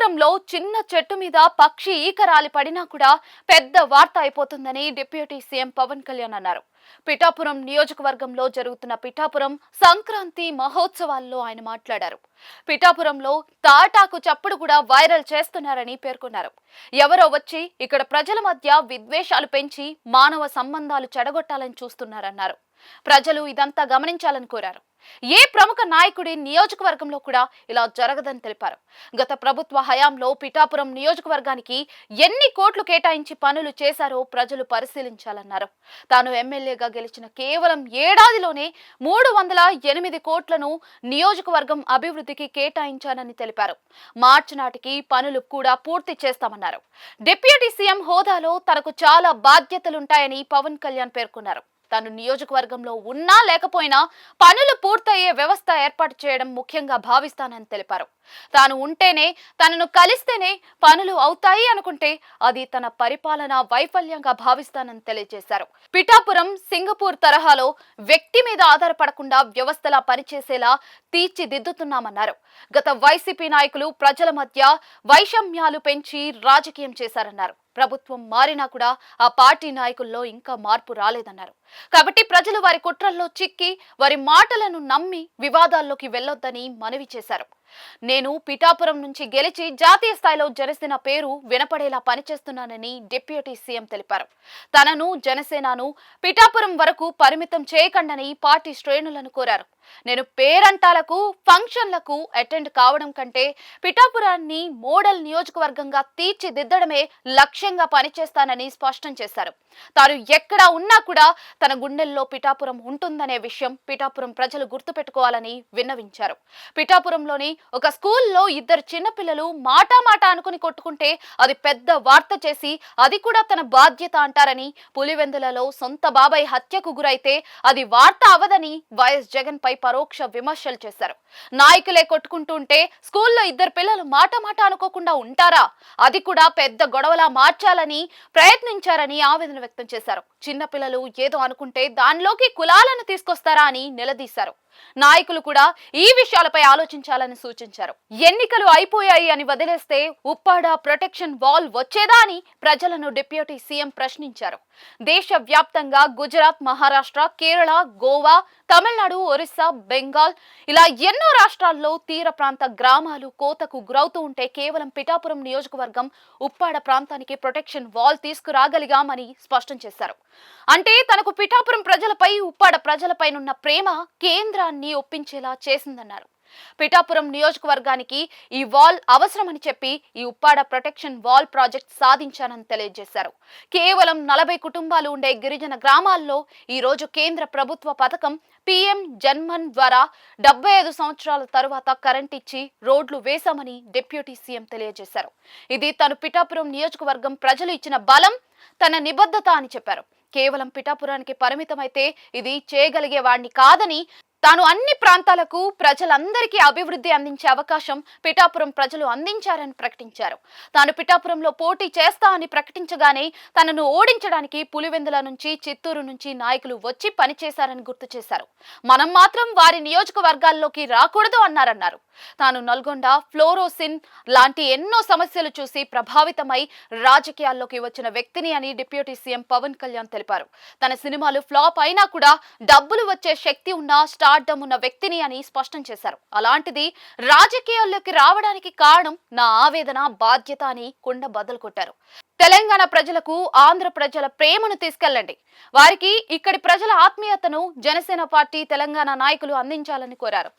పిఠాపురంలో చిన్న చెట్టు మీద పక్షి ఈక రాలి పడినా కూడా పెద్ద వార్త అయిపోతుందని డిప్యూటీ సీఎం పవన్ కళ్యాణ్ అన్నారు. పిఠాపురం నియోజకవర్గంలో జరుగుతున్న పిఠాపురం సంక్రాంతి మహోత్సవాల్లో ఆయన మాట్లాడారు. పిఠాపురంలో తాటాకు చప్పుడు కూడా వైరల్ చేస్తున్నారని పేర్కొన్నారు. ఎవరో వచ్చి ఇక్కడ ప్రజల మధ్య విద్వేషాలు పెంచి మానవ సంబంధాలు చెడగొట్టాలని చూస్తున్నారన్నారు. ప్రజలు ఇదంతా గమనించాలని కోరారు. ఏ ప్రముఖ నాయకుడి నియోజకవర్గంలో కూడా ఇలా జరగదని తెలిపారు. గత ప్రభుత్వ హయాంలో పిఠాపురం నియోజకవర్గానికి ఎన్ని కోట్లు కేటాయించి పనులు చేశారో ప్రజలు పరిశీలించాలన్నారు. తాను ఎమ్మెల్యేగా గెలిచిన కేవలం ఏడాదిలోనే 308 కోట్లను నియోజకవర్గం అభివృద్ధికి కేటాయించానని తెలిపారు. మార్చి నాటికి పనులు కూడా పూర్తి చేస్తామన్నారు. డిప్యూటీ సీఎం హోదాలో తనకు చాలా బాధ్యతలుంటాయని పవన్ కళ్యాణ్ పేర్కొన్నారు. తాను నియోజకవర్గంలో ఉన్నా లేకపోయినా పనులు పూర్తయ్యే వ్యవస్థ ఏర్పాటు చేయడం ముఖ్యంగా భావిస్తానని తెలిపారు. తాను ఉంటేనే, తనను కలిస్తేనే పనులు అవుతాయి అనుకుంటే అది తన పరిపాలన వైఫల్యంగా భావిస్తానని తెలియజేశారు. పిఠాపురం సింగపూర్ తరహాలో వ్యక్తి మీద ఆధారపడకుండా వ్యవస్థలా పనిచేసేలా తీర్చిదిద్దుతున్నామన్నారు. గత వైసీపీ నాయకులు ప్రజల మధ్య వైషమ్యాలు పెంచి రాజకీయం చేశారన్నారు. ప్రభుత్వం మారినా కూడా ఆ పార్టీ నాయకుల్లో ఇంకా మార్పు రాలేదన్నారు. కాబట్టి ప్రజలు వారి కుట్రల్లో చిక్కి వారి మాటలను నమ్మి వివాదాల్లోకి వెళ్లొద్దని మనవి చేశారు. నేను పిఠాపురం నుంచి గెలిచి జాతీయ స్థాయిలో జనసేన పేరు వినపడేలా పనిచేస్తున్నానని డిప్యూటీ సీఎం తెలిపారు. తనను జనసేనను పిఠాపురం వరకు పరిమితం చేయకండని పార్టీ శ్రేణులను కోరారు. నేను పేరంటాలకు ఫంక్షన్లకు అటెండ్ కావడం కంటే పిఠాపురాన్ని మోడల్ నియోజకవర్గంగా తీర్చిదిద్దడమే లక్ష్యంగా పనిచేస్తానని స్పష్టం చేశారు. తాను ఎక్కడ ఉన్నా కూడా తన గుండెల్లో పిఠాపురం ఉంటుందనే విషయం పిఠాపురం ప్రజలు గుర్తుపెట్టుకోవాలని విన్నవించారు. పిఠాపురంలోని ఒక స్కూల్లో 2 చిన్నపిల్లలు మాట అనుకుని కొట్టుకుంటే అది పెద్ద వార్త చేసి అది కూడా తన బాధ్యత అంటారని, పులివెందులలో సొంత బాబాయ్ హత్యకు గురైతే అది వార్త అవదని వైఎస్ జగన్ పై పరోక్ష విమర్శలు చేశారు. నాయకులే కొట్టుకుంటుంటే స్కూల్లో 2 పిల్లలు మాట అనుకోకుండా ఉంటారా? అది కూడా పెద్ద గొడవలా మార్చాలని ప్రయత్నించారని ఆవేదన వ్యక్తం చేశారు. చిన్న పిల్లలు ఏదో అనుకుంటే దానిలోకి కులాలను తీసుకొస్తారా అని నిలదీశారు. నాయకులు కూడా ఈ విషయాలపై ఆలోచించాలని సూచించారు. ఎన్నికలు అయిపోయాయి అని వదిలేస్తే ఉప్పాడ ప్రొటెక్షన్ వాల్ వచ్చేదా అని ప్రజలను డిప్యూటీ సీఎం ప్రశ్నించారు. దేశవ్యాప్తంగా గుజరాత్, మహారాష్ట్ర, కేరళ, గోవా, తమిళనాడు, ఒరిస్సా, బెంగాల్ ఇలా ఎన్నో రాష్ట్రాల్లో తీర ప్రాంత గ్రామాలు కోతకు గురవుతూ ఉంటే కేవలం పిఠాపురం నియోజకవర్గం ఉప్పాడ ప్రాంతానికి ప్రొటెక్షన్ వాల్ తీసుకురాగలిగామని స్పష్టం చేశారు. అంటే తనకు పిఠాపురం ప్రజలపై, ఉప్పాడ ప్రజలపైనున్న ప్రేమ కేంద్రాన్ని ఒప్పించేలా చేసిందన్నారు. పిఠాపురం నియోజకవర్గానికి ఈ వాల్ అవసరమని చెప్పి ఈ ఉప్పాడ ప్రొటెక్షన్ వాల్ ప్రాజెక్ట్ సాధించానని తెలియజేశారు. కేవలం 40 కుటుంబాలు ఉండే గిరిజన గ్రామాల్లో ఈ రోజు కేంద్ర ప్రభుత్వ పథకం పీఎం జన్మన్ ద్వారా 75 సంవత్సరాల తరువాత కరెంట్ ఇచ్చి రోడ్లు వేశామని డిప్యూటీ సీఎం తెలియజేశారు. ఇది తను పిఠాపురం నియోజకవర్గం ప్రజలు ఇచ్చిన బలం, తన నిబద్ధత అని చెప్పారు. కేవలం పిఠాపురానికి పరిమితమైతే ఇది చేయగలిగే వాడిని కాదని, తాను అన్ని ప్రాంతాలకు ప్రజలందరికీ అభివృద్ధి అందించే అవకాశం పిఠాపురం ప్రజలు అందించారని ప్రకటించారు. తాను పిఠాపురంలో పోటీ చేస్తా అని ప్రకటించగానే తనను ఓడించడానికి పులివెందుల నుంచి, చిత్తూరు నుంచి నాయకులు వచ్చి పనిచేశారని గుర్తు చేశారు. మనం మాత్రం వారి నియోజకవర్గాల్లోకి రాకూడదు అన్నారు. తాను నల్గొండ, ఫ్లోరోసిన్ లాంటి ఎన్నో సమస్యలు చూసి ప్రభావితమై రాజకీయాల్లోకి వచ్చిన వ్యక్తిని అని డిప్యూటీ సీఎం పవన్ కళ్యాణ్ తెలిపారు. తన సినిమాలు ఫ్లాప్ అయినా కూడా డబ్బులు వచ్చే శక్తి ఉన్న స్టార్డమ్ ఉన్న వ్యక్తిని అని స్పష్టం చేశారు. అలాంటిది రాజకీయాల్లోకి రావడానికి కారణం నా ఆవేదన, బాధ్యత అని కుండ బద్దలు కొట్టారు. తెలంగాణ ప్రజలకు ఆంధ్ర ప్రజల ప్రేమను తీసుకెళ్లండి, వారికి ఇక్కడి ప్రజల ఆత్మీయతను జనసేన పార్టీ తెలంగాణ నాయకులు అందించాలని కోరారు.